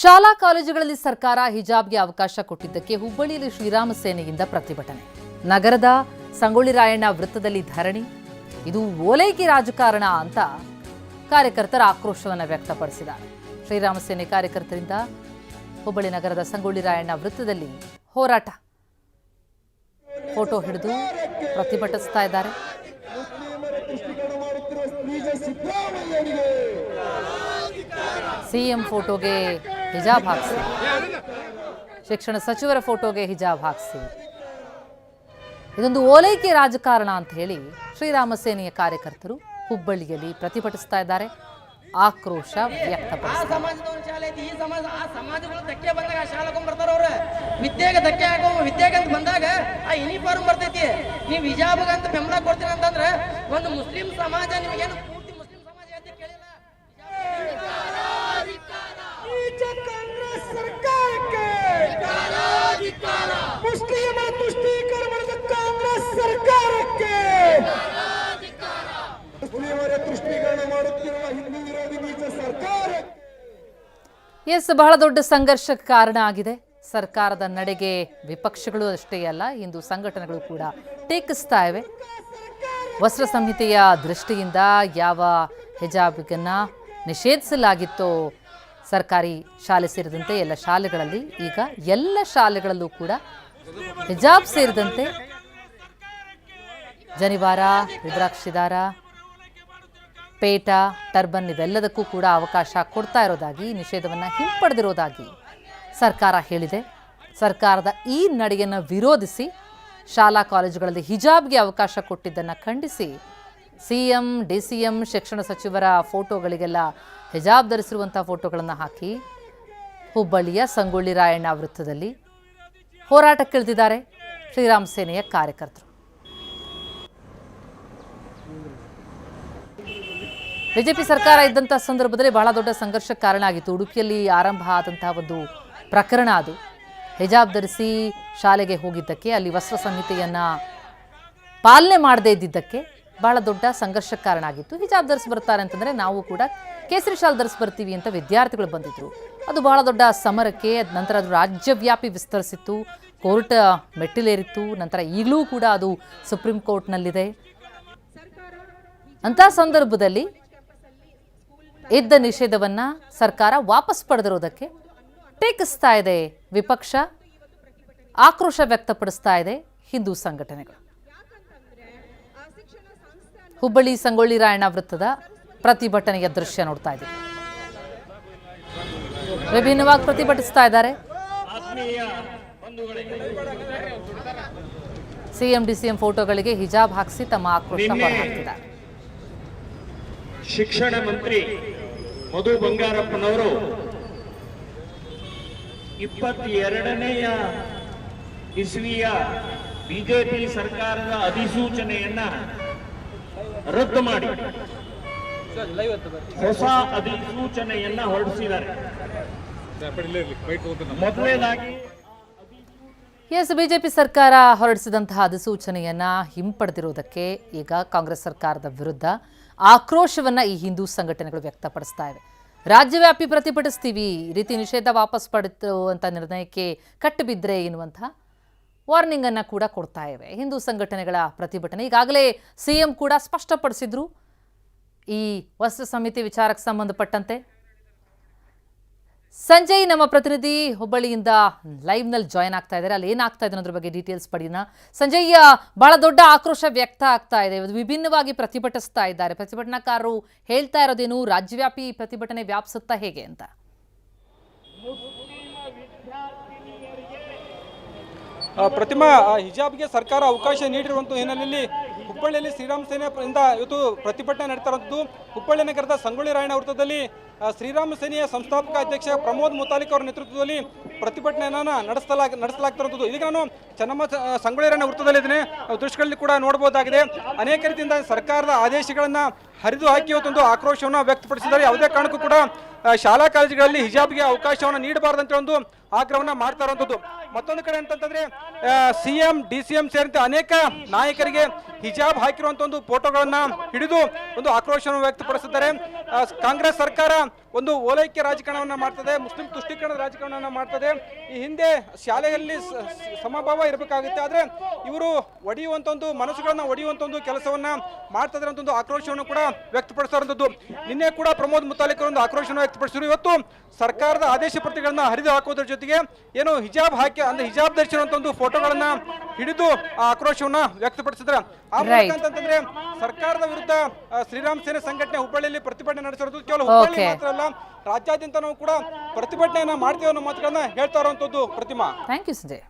ಶಾಲಾ ಕಾಲೇಜುಗಳಲ್ಲಿ ಸರ್ಕಾರ ಹಿಜಾಬ್ಗೆ ಅವಕಾಶ ಕೊಟ್ಟಿದ್ದಕ್ಕೆ ಹುಬ್ಬಳ್ಳಿಯಲ್ಲಿ ಶ್ರೀರಾಮ ಸೇನೆಯಿಂದ ಪ್ರತಿಭಟನೆ. ನಗರದ ಸಂಗೊಳ್ಳಿ ರಾಯಣ್ಣ ವೃತ್ತದಲ್ಲಿ ಧರಣಿ. ಇದು ಓಲೈಕೆ ರಾಜಕಾರಣ ಅಂತ ಕಾರ್ಯಕರ್ತರ ಆಕ್ರೋಶವನ್ನು ವ್ಯಕ್ತಪಡಿಸಿದ್ದಾರೆ. ಶ್ರೀರಾಮ ಸೇನೆ ಕಾರ್ಯಕರ್ತರಿಂದ ಹುಬ್ಬಳ್ಳಿ ನಗರದ ಸಂಗೊಳ್ಳಿ ರಾಯಣ್ಣ ವೃತ್ತದಲ್ಲಿ ಹೋರಾಟ. ಫೋಟೋ ಹಿಡಿದು ಪ್ರತಿಭಟಿಸ್ತಾ ಇದ್ದಾರೆ. ಸಿಎಂ ಫೋಟೋಗೆ ಹಿಜಾಬ್ ಹಾಕಿಸಿ, ಶಿಕ್ಷಣ ಸಚಿವರ ಫೋಟೋಗೆ ಹಿಜಾಬ್ ಹಾಕಿಸಿ, ಇದೊಂದು ಓಲೈಕೆ ರಾಜಕಾರಣ ಅಂತ ಹೇಳಿ ಶ್ರೀರಾಮ ಸೇನೆಯ ಕಾರ್ಯಕರ್ತರು ಹುಬ್ಬಳ್ಳಿಯಲ್ಲಿ ಪ್ರತಿಭಟಿಸ್ತಾ ಇದ್ದಾರೆ, ಆಕ್ರೋಶ ವ್ಯಕ್ತಪಡಿಸಿದ್ದಾರೆ. ವಿದ್ಯೆಗೆ ಧಕ್ಕೆ ಆಗೋ ವಿದ್ಯೆಗೆ ಅಂತ ಬಂದಾಗ ಆ ಯೂನಿಫಾರ್ಮ್ ಬರ್ತೈತಿ. ನೀವು ಹಿಜಾಬ್ಗೆ ಅಂತ ಬೆಂಬಲ ಕೊಡ್ತೀರಿ ಅಂತಂದ್ರೆ ಒಂದು ಮುಸ್ಲಿಂ ಸಮಾಜ ನಿಮಗೇನು ಪೂರ್ತಿ ಮುಸ್ಲಿಂ ಸಮಾಜ ಅಂತ ಕೇಳಿಲ್ಲ. ಕಾಂಗ್ರೆಸ್ ಸರ್ಕಾರಕ್ಕೆ ಮುಸ್ಲಿಮರ ತುಷ್ಟೀಕರಣದ ಕಾಂಗ್ರೆಸ್ ಸರ್ಕಾರಕ್ಕೆ ಮುಸ್ಲಿಮರ ತುಷ್ಟೀಕರಣ ಮಾಡುತ್ತಿರುವ ಹಿಂದೂ ವಿರೋಧಿ ನೀಚ ಸರ್ಕಾರ ಬಹಳ ದೊಡ್ಡ ಸಂಘರ್ಷಕ್ಕೆ ಕಾರಣ ಆಗಿದೆ. ಸರ್ಕಾರದ ನಡೆಗೆ ವಿಪಕ್ಷಗಳು ಅಷ್ಟೇ ಅಲ್ಲ, ಹಿಂದೂ ಸಂಘಟನೆಗಳು ಕೂಡ ಟೀಕಿಸ್ತಾ ಇವೆ. ವಸ್ತ್ರ ಸಂಹಿತೆಯ ದೃಷ್ಟಿಯಿಂದ ಯಾವ ಹಿಜಾಬ್ಗನ್ನ ನಿಷೇಧಿಸಲಾಗಿತ್ತೋ ಸರ್ಕಾರಿ ಶಾಲೆ ಸೇರಿದಂತೆ ಎಲ್ಲ ಶಾಲೆಗಳಲ್ಲಿ, ಈಗ ಎಲ್ಲ ಶಾಲೆಗಳಲ್ಲೂ ಕೂಡ ಹಿಜಾಬ್ ಸೇರಿದಂತೆ ಜನಿವಾರ, ರುದ್ರಾಕ್ಷಿದಾರ, ಪೇಟ, ಟರ್ಬನ್ ಇವೆಲ್ಲದಕ್ಕೂ ಕೂಡ ಅವಕಾಶ ಕೊಡ್ತಾ ಇರೋದಾಗಿ, ನಿಷೇಧವನ್ನು ಹಿಂಪಡೆದಿರೋದಾಗಿ ಸರ್ಕಾರ ಹೇಳಿದೆ. ಸರ್ಕಾರದ ಈ ನಡೆಯನ್ನು ವಿರೋಧಿಸಿ ಶಾಲಾ ಕಾಲೇಜುಗಳಲ್ಲಿ ಹಿಜಾಬ್ಗೆ ಅವಕಾಶ ಕೊಟ್ಟಿದ್ದನ್ನು ಖಂಡಿಸಿ ಸಿಎಂ, ಡಿಸಿಎಂ, ಶಿಕ್ಷಣ ಸಚಿವರ ಫೋಟೋಗಳಿಗೆಲ್ಲ ಹಿಜಾಬ್ ಧರಿಸಿರುವಂಥ ಫೋಟೋಗಳನ್ನು ಹಾಕಿ ಹುಬ್ಬಳ್ಳಿಯ ಸಂಗೊಳ್ಳಿ ರಾಯಣ್ಣ ವೃತ್ತದಲ್ಲಿ ಹೋರಾಟಕ್ಕಿಳಿದಿದ್ದಾರೆ ಶ್ರೀರಾಮ ಸೇನೆಯ ಕಾರ್ಯಕರ್ತರು. ಬಿಜೆಪಿ ಸರ್ಕಾರ ಇದ್ದಂಥ ಸಂದರ್ಭದಲ್ಲಿ ಬಹಳ ದೊಡ್ಡ ಸಂಘರ್ಷಕ್ಕೆ ಕಾರಣ ಆಗಿತ್ತು. ಉಡುಪಿಯಲ್ಲಿ ಆರಂಭ ಆದಂತಹ ಒಂದು ಪ್ರಕರಣ ಅದು. ಹಿಜಾಬ್ ಧರಿಸಿ ಶಾಲೆಗೆ ಹೋಗಿದ್ದಕ್ಕೆ, ಅಲ್ಲಿ ವಸ್ತ್ರ ಸಂಹಿತೆಯನ್ನು ಪಾಲನೆ ಮಾಡದೇ ಇದ್ದಿದ್ದಕ್ಕೆ ಬಹಳ ದೊಡ್ಡ ಸಂಘರ್ಷಕ್ಕೆ ಕಾರಣ ಆಗಿತ್ತು. ಹಿಜಾಬ್ ಧರಿಸಿ ಬರ್ತಾರೆ ಅಂತಂದರೆ ನಾವು ಕೂಡ ಕೇಸರಿ ಶಾಲ್ ಧರಿಸಿ ಬರ್ತೀವಿ ಅಂತ ವಿದ್ಯಾರ್ಥಿಗಳು ಬಂದಿದ್ರು. ಅದು ಬಹಳ ದೊಡ್ಡ ಸಮರಕ್ಕೆ, ನಂತರ ಅದು ರಾಜ್ಯವ್ಯಾಪಿ ವಿಸ್ತರಿಸಿತ್ತು, ಕೋರ್ಟ್ ಮೆಟ್ಟಿಲೇರಿತ್ತು. ನಂತರ ಈಗಲೂ ಕೂಡ ಅದು ಸುಪ್ರೀಂ ಕೋರ್ಟ್ನಲ್ಲಿದೆ. ಅಂಥ ಸಂದರ್ಭದಲ್ಲಿ ಇದ್ದ ನಿಷೇಧವನ್ನು ಸರ್ಕಾರ ವಾಪಸ್ ಪಡೆದಿರೋದಕ್ಕೆ ಟೀಕಿಸ್ತಾ ಇದೆ ವಿಪಕ್ಷ, ಆಕ್ರೋಶ ವ್ಯಕ್ತಪಡಿಸ್ತಾ ಇದೆ ಹಿಂದೂ ಸಂಘಟನೆಗಳು. ಹುಬ್ಬಳ್ಳಿ ಸಂಗೊಳ್ಳಿ ರಾಯಣ್ಣ ವೃತ್ತದ ಪ್ರತಿಭಟನೆಯ ದೃಶ್ಯ ನೋಡ್ತಾ ಇದ್ದೀವಿ. ವಿಭಿನ್ನವಾಗಿ ಪ್ರತಿಭಟಿಸ್ತಾ ಇದ್ದಾರೆ. ಸಿಎಂ, ಡಿಸಿಎಂ ಫೋಟೋಗಳಿಗೆ ಹಿಜಾಬ್ ಹಾಕಿಸಿ ತಮ್ಮ ಆಕ್ರೋಶ ಹೊರಹಾಕ್ತಿದ್ದಾರೆ. ಶಿಕ್ಷಣ ಮಂತ್ರಿ ಮಧು ಬಂಗಾರಪ್ಪನವರು 22ನೇಯ ಇಸ್ವಿಯ ಬಿಜೆಪಿ ಸರ್ಕಾರದ ಅಧಿಸೂಚನೆಯನ್ನ ರದ್ದು ಮಾಡಿ ಹೊಸ ಅಧಿಸೂಚನೆಯನ್ನ ಹೊರಡಿಸಿದ್ದಾರೆ. ಮೊದಲನೇದಾಗಿ ಬಿಜೆಪಿ ಸರ್ಕಾರ ಹೊರಡಿಸಿದಂತಹ ಅಧಿಸೂಚನೆಯನ್ನ ಹಿಂಪಡೆದಿರುವುದಕ್ಕೆ ಈಗ ಕಾಂಗ್ರೆಸ್ ಸರ್ಕಾರದ ವಿರುದ್ಧ ಆಕ್ರೋಶವನ್ನ ಈ ಹಿಂದೂ ಸಂಘಟನೆಗಳು ವ್ಯಕ್ತಪಡಿಸ್ತಾ ಇವೆ. ರಾಜ್ಯವ್ಯಾಪಿ ಪ್ರತಿಭಟಿಸ್ತೀವಿ, ಈ ರೀತಿ ನಿಷೇಧ ವಾಪಸ್ ಪಡೆಯುವಂಥ ನಿರ್ಣಯಕ್ಕೆ ಕಟ್ಟು ಬಿದ್ದರೆ ಎನ್ನುವಂಥ ವಾರ್ನಿಂಗ್ ಅನ್ನು ಕೂಡ ಕೊಡ್ತಾ ಇವೆ ಹಿಂದೂ ಸಂಘಟನೆಗಳ ಪ್ರತಿಭಟನೆ. ಈಗಾಗಲೇ ಸಿಎಂ ಕೂಡ ಸ್ಪಷ್ಟಪಡಿಸಿದ್ರು ಈ ವಸ್ತ್ರ ಸಂಹಿತೆ ವಿಚಾರಕ್ಕೆ ಸಂಬಂಧಪಟ್ಟಂತೆ. ಸಂಜಯ್ ನಮ್ಮ ಪ್ರತಿನಿಧಿ ಹುಬ್ಬಳ್ಳಿಯಿಂದ ಲೈವ್ನಲ್ಲಿ ಜಾಯ್ನ್ ಆಗ್ತಾ ಇದ್ದಾರೆ. ಅಲ್ಲಿ ಏನಾಗ್ತಾ ಇದೆ ಅನ್ನೋದ್ರ ಬಗ್ಗೆ ಡೀಟೇಲ್ಸ್ ಪಡೆಯೋಣ. ಸಂಜಯ್, ಬಹಳ ದೊಡ್ಡ ಆಕ್ರೋಶ ವ್ಯಕ್ತ ಆಗ್ತಾ ಇದೆ, ವಿಭಿನ್ನವಾಗಿ ಪ್ರತಿಭಟಿಸ್ತಾ ಇದ್ದಾರೆ. ಪ್ರತಿಭಟನಾಕಾರರು ಹೇಳ್ತಾ ಇರೋದೇನು, ರಾಜ್ಯವ್ಯಾಪಿ ಪ್ರತಿಭಟನೆ ವ್ಯಾಪಿಸುತ್ತಾ ಹೇಗೆ ಅಂತ? ಪ್ರತಿಮಾ, ಹಿಜಾಬ್ಗೆ ಸರ್ಕಾರ ಅವಕಾಶ ನೀಡಿರುವಂಥ ಹಿನ್ನೆಲೆಯಲ್ಲಿ ಹುಬ್ಬಳ್ಳಿಯಲ್ಲಿ ಶ್ರೀರಾಮ ಸೇನೆಯಿಂದ ಇವತ್ತು ಪ್ರತಿಭಟನೆ ನಡೀತಾರಂಥದ್ದು. ಹುಬ್ಬಳ್ಳಿ ನಗರದ ಸಂಗೊಳ್ಳಿ ರಾಯಣ್ಣ ವೃತ್ತದಲ್ಲಿ ಶ್ರೀರಾಮ ಸೇನೆಯ ಸಂಸ್ಥಾಪಕ ಅಧ್ಯಕ್ಷ ಪ್ರಮೋದ್ ಮುತಾಲಿಕ್ ಅವರ ನೇತೃತ್ವದಲ್ಲಿ ಪ್ರತಿಭಟನೆಯನ್ನು ನಡೆಸಲಾಗ್ತಿರುವಂಥದ್ದು. ಇದೀಗ ನಾನು ಸಂಗೊಳ್ಳಿ ರಾಯಣ್ಣ ವೃತ್ತದಲ್ಲಿದ್ದೇನೆ. ದೃಶ್ಯಗಳಲ್ಲಿ ಕೂಡ ನೋಡಬಹುದಾಗಿದೆ. ಅನೇಕ ರೀತಿಯಿಂದ ಸರ್ಕಾರದ ಆದೇಶಗಳನ್ನು ಹರಿದು ಹಾಕಿ ಇವತ್ತೊಂದು ಆಕ್ರೋಶವನ್ನು ವ್ಯಕ್ತಪಡಿಸಿದ್ದಾರೆ. ಯಾವುದೇ ಕಾರಣಕ್ಕೂ ಕೂಡ ಶಾಲಾ ಕಾಲೇಜುಗಳಲ್ಲಿ ಹಿಜಾಬ್ಗೆ ಅವಕಾಶವನ್ನು ನೀಡಬಾರದಂತ ಒಂದು ಆಗ್ರಹವನ್ನ ಮಾಡ್ತಾ ಇರುವಂತದ್ದು. ಮತ್ತೊಂದು ಕಡೆ ಅಂತಂದ್ರೆ CM DCM ಸೇರಿದಂತೆ ಅನೇಕ ನಾಯಕರಿಗೆ ಹಿಜಾಬ್ ಹಾಕಿರುವಂತ ಒಂದು ಫೋಟೋಗಳನ್ನ ಹಿಡಿದು ಒಂದು ಆಕ್ರೋಶವನ್ನು ವ್ಯಕ್ತಪಡಿಸಿದ್ದಾರೆ. ಕಾಂಗ್ರೆಸ್ ಸರ್ಕಾರ ಒಂದು ಓಲೈಕೆ ರಾಜಕಾರಣವನ್ನ ಮಾಡ್ತದೆ, ಮುಸ್ಲಿಂ ತುಷ್ಟೀಕರಣದ ರಾಜಕಾರಣವನ್ನ ಮಾಡ್ತದೆ. ಈ ಹಿಂದೆ ಶಾಲೆಯಲ್ಲಿ ಸಮಭಾವ ಇರಬೇಕಾಗುತ್ತೆ, ಆದ್ರೆ ಇವರು ಒಡೆಯುವಂತ ಒಂದು ಮನಸ್ಸುಗಳನ್ನ ಒಡೆಯುವಂತ ಒಂದು ಕೆಲಸವನ್ನ ಮಾಡ್ತಾ ಇದ್ದಾರೆ ಅಂತ ಒಂದು ಆಕ್ರೋಶವನ್ನು ಕೂಡ ವ್ಯಕ್ತಪಡಿಸಿರುವಂತದ್ದು. ನಿನ್ನೆ ಕೂಡ ಪ್ರಮೋದ್ ಮುತಾಲಿಕ್ ಒಂದು ಆಕ್ರೋಶವನ್ನು ವ್ಯಕ್ತಪಡಿಸಿದ್ರು. ಇವತ್ತು ಸರ್ಕಾರದ ಆದೇಶ ಪ್ರತಿಗಳನ್ನ ಹರಿದು ಹಾಕುವುದರ ಜೊತೆಗೆ ಏನು ಹಿಜಾಬ್ ಹಾಕಿ ಅಂದ್ರೆ ಹಿಜಾಬ್ ಧರಿಸಿರುವಂತ ಒಂದು ಫೋಟೋಗಳನ್ನ ಹಿಡಿದು ಆ ಆಕ್ರೋಶವನ್ನ ವ್ಯಕ್ತಪಡಿಸಿದ್ರೆ ಅಂತಂದ್ರೆ ಸರ್ಕಾರದ ವಿರುದ್ಧ ಶ್ರೀರಾಮ್ ಸೇನೆ ಸಂಘಟನೆ ಹುಬ್ಬಳ್ಳಿಯಲ್ಲಿ ಪ್ರತಿಭಟನೆ ನಡೆಸಿರೋದು ಕೇವಲ ಹುಬ್ಬಳ್ಳಿ ಮಾತ್ರ ಅಲ್ಲ, ರಾಜ್ಯಾದ್ಯಂತ ನಾವು ಕೂಡ ಪ್ರತಿಭಟನೆಯನ್ನ ಮಾಡ್ತೀವಿ ಅನ್ನೋ ಮಾತುಗಳನ್ನ ಹೇಳ್ತಾ ಇರುವಂತದ್ದು. ಪ್ರತಿಮಾ, ಥ್ಯಾಂಕ್ ಯು ಸಂಜಯ್.